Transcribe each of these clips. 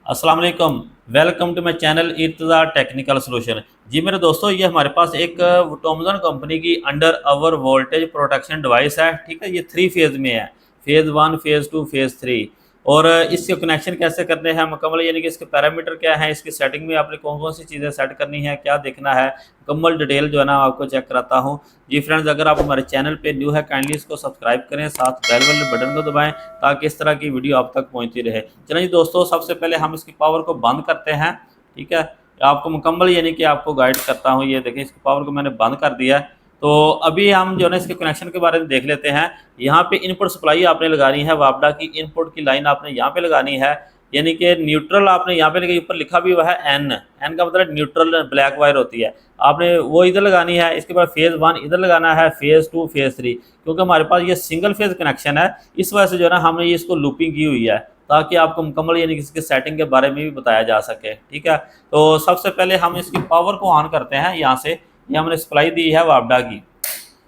अस्सलाम वालेकुम। Welcome to my channel Irtaza technical solution. जी मेरे दोस्तों, ये हमारे पास एक टॉमसन कंपनी की under over voltage protection device है। ठीक है, ये 3 फेज़ में है, फेज़ 1, फेज़ 2, फेज़ 3। और इसके कनेक्शन कैसे करने हैं मुकम्मल, यानी कि इसके पैरामीटर क्या है, इसकी सेटिंग में आपने कौन कौन सी चीज़ें सेट करनी है, क्या देखना है, मुकम्मल डिटेल जो है ना आपको चेक कराता हूँ। जी फ्रेंड्स, अगर आप हमारे चैनल पे न्यू है काइंडली इसको सब्सक्राइब करें, साथ बेल वाले बटन को दबाएं ताकि इस तरह की वीडियो आप तक पहुंचती रहे। चलिए जी दोस्तों, सबसे पहले हम इसकी पावर को बंद करते हैं। ठीक है, आपको मुकम्मल यानी कि आपको गाइड करता हूँ। ये देखें, इसकी पावर को मैंने बंद कर दिया है। तो अभी हम जो है ना इसके कनेक्शन के बारे में देख लेते हैं। यहाँ पे इनपुट सप्लाई आपने लगानी है, वापडा की इनपुट की लाइन आपने यहाँ पे लगानी है, यानी कि न्यूट्रल आपने यहाँ पे लगाई। ऊपर लिखा भी हुआ है एन, एन का मतलब न्यूट्रल ब्लैक वायर होती है, आपने वो इधर लगानी है। इसके बाद फेज़ 1 इधर लगाना है, फेज़ 2, फेज़ 3। क्योंकि हमारे पास ये सिंगल फेज़ कनेक्शन है, इस वजह से जो है ना हमने ये इसको लूपिंग की हुई है ताकि आपको मुकम्मल यानी कि इसके सेटिंग के बारे में भी बताया जा सके। ठीक है, तो सबसे पहले हम इसकी पावर को ऑन करते हैं। यहाँ से ये हमने सप्लाई दी है वापडा की,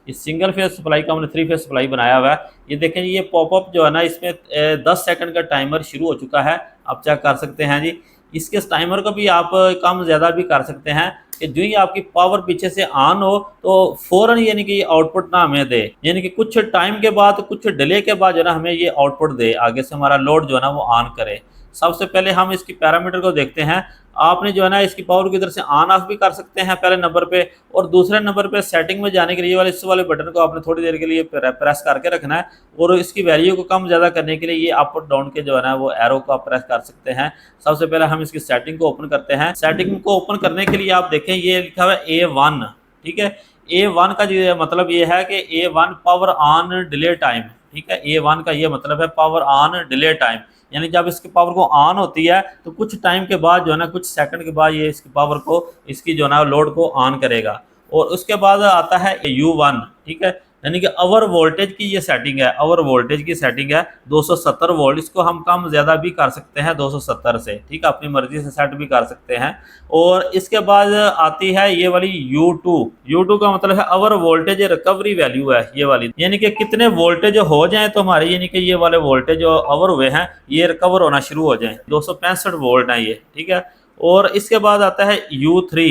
इस सिंगल फेज सप्लाई का हमने 3 फेज सप्लाई बनाया हुआ है। ये देखें, ये पॉपअप जो है ना इसमें 10 सेकंड का टाइमर शुरू हो चुका है, आप चेक कर सकते हैं जी। इसके टाइमर को भी आप कम ज़्यादा भी कर सकते हैं कि जो ही आपकी पावर पीछे से ऑन हो तो फ़ौरन यानी कि ये आउटपुट ना हमें दे, यानी कि कुछ टाइम के बाद, कुछ डिले के बाद जो है ना हमें ये आउटपुट दे, आगे से हमारा लोड जो है ना वो ऑन करे। सबसे पहले हम इसकी पैरामीटर को देखते हैं। आपने जो है ना इसकी पावर की इधर से ऑन ऑफ भी कर सकते हैं पहले नंबर पे, और दूसरे नंबर पे सेटिंग में जाने के लिए वाले इस वाले बटन को आपने थोड़ी देर के लिए प्रेस करके रखना है, और इसकी वैल्यू को कम ज़्यादा करने के लिए ये अप और डाउन के जो है ना वो एरो को आप प्रेस कर सकते हैं। सबसे पहले हम इसकी सेटिंग को ओपन करते हैं। सेटिंग को ओपन करने के लिए आप देखें, ये लिखा हुआ है A1। ठीक है, A1 का जो मतलब ये है कि A1 power on delay time. ठीक है, A1 का ये मतलब है पावर ऑन डिले टाइम, यानी जब इसकी पावर को ऑन होती है तो कुछ टाइम के बाद जो है ना, कुछ सेकंड के बाद ये इसकी पावर को, इसकी जो है ना लोड को ऑन करेगा। और उसके बाद आता है U1। ठीक है, यानी कि अवर वोल्टेज की ये सेटिंग है, अवर वोल्टेज की सेटिंग है 270 वोल्ट। इसको हम कम ज़्यादा भी कर सकते हैं 270 से, ठीक है, अपनी मर्जी से सेट भी कर सकते हैं। और इसके बाद आती है ये वाली U2। U2 का मतलब है अवर वोल्टेज रिकवरी वैल्यू है ये वाली, यानी कि कितने वोल्टेज हो जाए तो हमारे यानी कि ये वाले वोल्टेज जो अवर हुए हैं ये रिकवर होना शुरू हो जाए। 265 वोल्ट है ये। ठीक है, और इसके बाद आता है U3।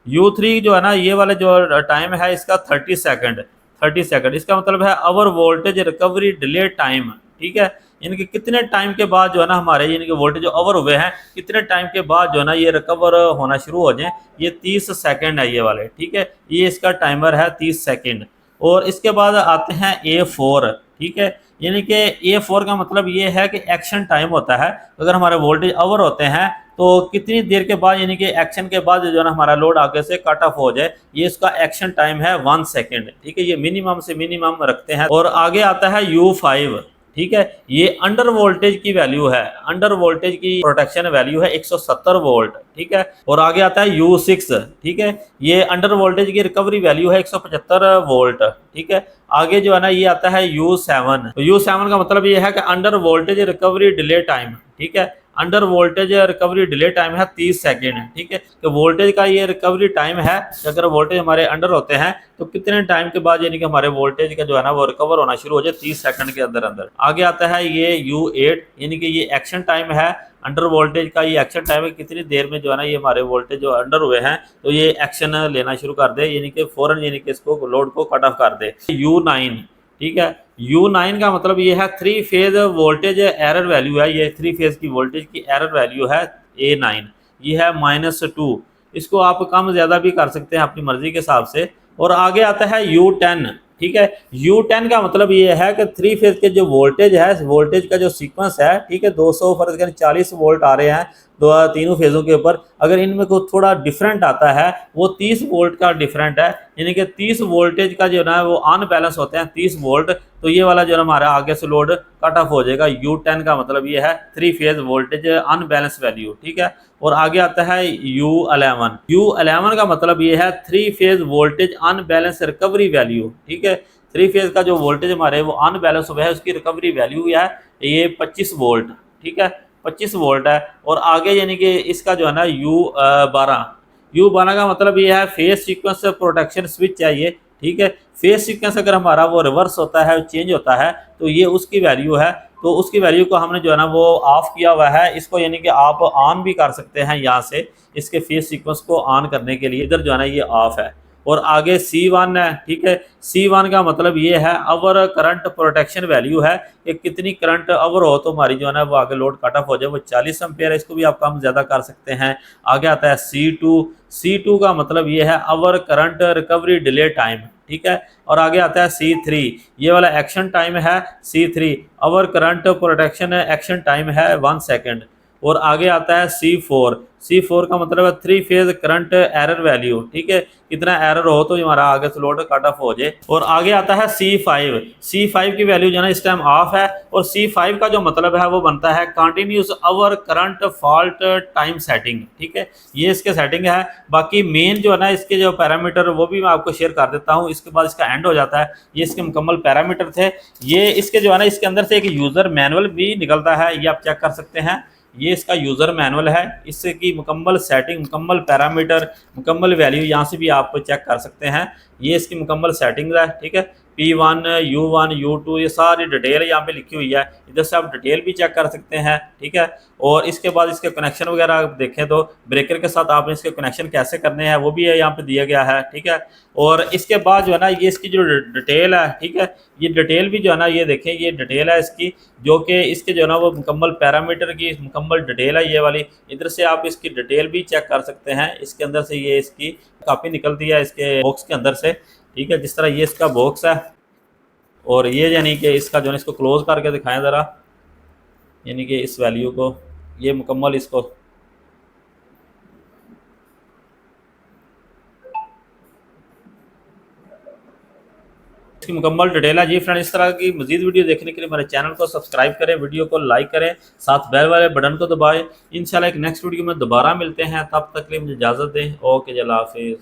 U3 जो है ना, ये वाला जो टाइम है इसका 30 सेकंड। इसका मतलब है अवर वोल्टेज रिकवरी डिले टाइम। ठीक है, यानी कि कितने टाइम के बाद जो है ना हमारे यानी कि वोल्टेज जो ओवर हुए हैं, कितने टाइम के बाद जो है ना ये रिकवर होना शुरू हो जाए। ये 30 सेकंड है ये वाले। ठीक है, ये इसका टाइमर है 30 सेकंड। और इसके बाद आते हैं A4। ठीक है, यानी कि A4 का मतलब ये है कि एक्शन टाइम होता है। अगर हमारे वोल्टेज ओवर होते हैं तो कितनी देर के बाद, यानी कि एक्शन के बाद जो है ना हमारा लोड आगे से कट ऑफ हो जाए, ये इसका एक्शन टाइम है 1 सेकेंड। ठीक है, ये मिनिमम से मिनिमम रखते हैं। और आगे आता है U5। ठीक है, ये अंडर वोल्टेज की वैल्यू है, अंडर वोल्टेज की प्रोटेक्शन वैल्यू है 170 वोल्ट। ठीक है, और आगे आता है U6। ठीक है, ये अंडर वोल्टेज की रिकवरी वैल्यू है 175 वोल्ट। ठीक है, आगे जो है ना ये आता है U7। तो U7 का मतलब ये है कि under voltage recovery delay time. ठीक है, under voltage recovery delay time है 30 सेकेंड। ठीक है, तो वोल्टेज का ये रिकवरी टाइम है, अगर वोल्टेज हमारे अंडर होते हैं तो कितने टाइम के बाद यानी कि हमारे वोल्टेज का जो है ना वो रिकवर होना शुरू हो जाए 30 सेकंड के अंदर अंदर। आगे आता है ये U8, यानी कि ये एक्शन टाइम है, अंडर वोल्टेज का ये एक्शन टाइम है, कितनी देर में जो है ना ये हमारे वोल्टेज जो अंडर हुए हैं तो ये एक्शन लेना शुरू कर दे, यानी कि फौरन यानी कि इसको लोड को कट ऑफ कर दे। U9। ठीक है, U9 का मतलब ये है 3 फेज वोल्टेज एरर वैल्यू है, ये 3 फेज की वोल्टेज की एरर वैल्यू है A9, ये है -2। इसको आप कम ज़्यादा भी कर सकते हैं अपनी मर्जी के हिसाब से। और आगे आता है U10। ठीक है, U10 का मतलब ये है कि 3 फेज के जो वोल्टेज है, वोल्टेज का जो सीक्वेंस है, ठीक है, 200 फर्ज 40 वोल्ट आ रहे हैं तीनों फेज़ों के ऊपर। अगर इनमें को थोड़ा डिफरेंट आता है वो 30 वोल्ट का डिफरेंट है, यानी कि 30 वोल्टेज का जो ना वो अनबैलेंस होते हैं 30 वोल्ट, तो ये वाला जो है हमारा आगे से लोड कट ऑफ हो जाएगा। U10 का मतलब ये है 3 फेज वोल्टेज अनबैलेंस वैल्यू। ठीक है, और आगे आता है U11। U11 का मतलब ये है 3 phase voltage unbalance recovery value. ठीक है, 3 फेज का जो वोल्टेज हमारे वो अनबैलेंस हुआ है उसकी रिकवरी वैल्यू है ये 25 वोल्ट। ठीक है, 25 वोल्ट है। और आगे यानी कि इसका जो है ना U12 का मतलब ये है फेज सीक्वेंस प्रोटेक्शन स्विच है ये। ठीक है, फेज सीक्वेंस अगर हमारा वो रिवर्स होता है, चेंज होता है, तो ये उसकी वैल्यू है तो उसकी वैल्यू को हमने जो है ना वो ऑफ किया हुआ है इसको, यानी कि आप ऑन भी कर सकते हैं यहाँ से इसके फेस सीक्वेंस को ऑन करने के लिए। इधर जो है ना ये ऑफ है। और आगे C1 है, ठीक है। C1 का मतलब ये है अवर करंट प्रोटेक्शन वैल्यू है कि कितनी करंट अवर हो तो हमारी जो है ना वो आगे लोड कट ऑफ हो जाए, वो 40 एम्पेयर है। इसको भी आप कम ज़्यादा कर सकते हैं। आगे आता है C2 का मतलब ये है अवर करंट रिकवरी डिले टाइम, ठीक है। और आगे आता है C3, ये वाला एक्शन टाइम है। C3 अवर करंट प्रोटेक्शन एक्शन टाइम है 1 सेकेंड। और आगे आता है C4 का मतलब है 3 फेज करंट एरर वैल्यू, ठीक है। कितना एरर हो तो हमारा आगे से लोड कट ऑफ हो जाए। और आगे आता है C5 की वैल्यू जो है ना इस टाइम ऑफ है। और C5 का जो मतलब है वो बनता है कंटिन्यूस अवर करंट फॉल्ट टाइम सेटिंग, ठीक है। ये इसके सेटिंग है। बाकी मेन जो है ना इसके जो पैरामीटर वो भी मैं आपको शेयर कर देता हूँ, इसके बाद इसका एंड हो जाता है। ये इसके मुकम्मल पैरामीटर थे। ये इसके जो है ना इसके अंदर से एक यूजर मैनुअल भी निकलता है, ये आप चेक कर सकते हैं। ये इसका यूज़र मैनुअल है, इससे की मुकम्मल सेटिंग, मुकम्मल पैरामीटर, मुकम्मल वैल्यू यहाँ से भी आप चेक कर सकते हैं। ये इसकी मुकम्मल सेटिंग है, ठीक है। P1 U1 U2 ये सारी डिटेल यहाँ पे लिखी हुई है। इधर से आप डिटेल भी चेक कर सकते हैं, ठीक है। और इसके बाद इसके कनेक्शन वगैरह आप देखें तो ब्रेकर के साथ आपने इसके कनेक्शन कैसे करने हैं वो भी है यहाँ पे दिया गया है, ठीक है। और इसके बाद जो है ना ये इसकी जो डिटेल है, ठीक है, ये डिटेल भी जो है ना ये देखें, ये डिटेल है इसकी, जो कि इसके जो है ना वो मुकम्मल पैरामीटर की मुकम्मल डिटेल है ये वाली। इधर से आप इसकी डिटेल भी चेक कर सकते हैं। इसके अंदर से ये इसकी काफ़ी निकलती है इसके बॉक्स के अंदर से, ठीक है। जिस तरह ये इसका बॉक्स है और ये यानी कि इसका जो है इसको क्लोज करके दिखाएं ज़रा, यानी कि इस वैल्यू को ये मुकम्मल इसको इसकी मुकम्मल डिटेल है जी फ्रेंड। इस तरह की मजीद वीडियो देखने के लिए हमारे चैनल को सब्सक्राइब करें, वीडियो को लाइक करें, साथ बेल वाले बटन को दबाएं। इंशाल्लाह एक नेक्स्ट वीडियो में दोबारा मिलते हैं, तब तक के लिए मुझे इजाज़त दें। ओके, अल्लाह हाफिज़।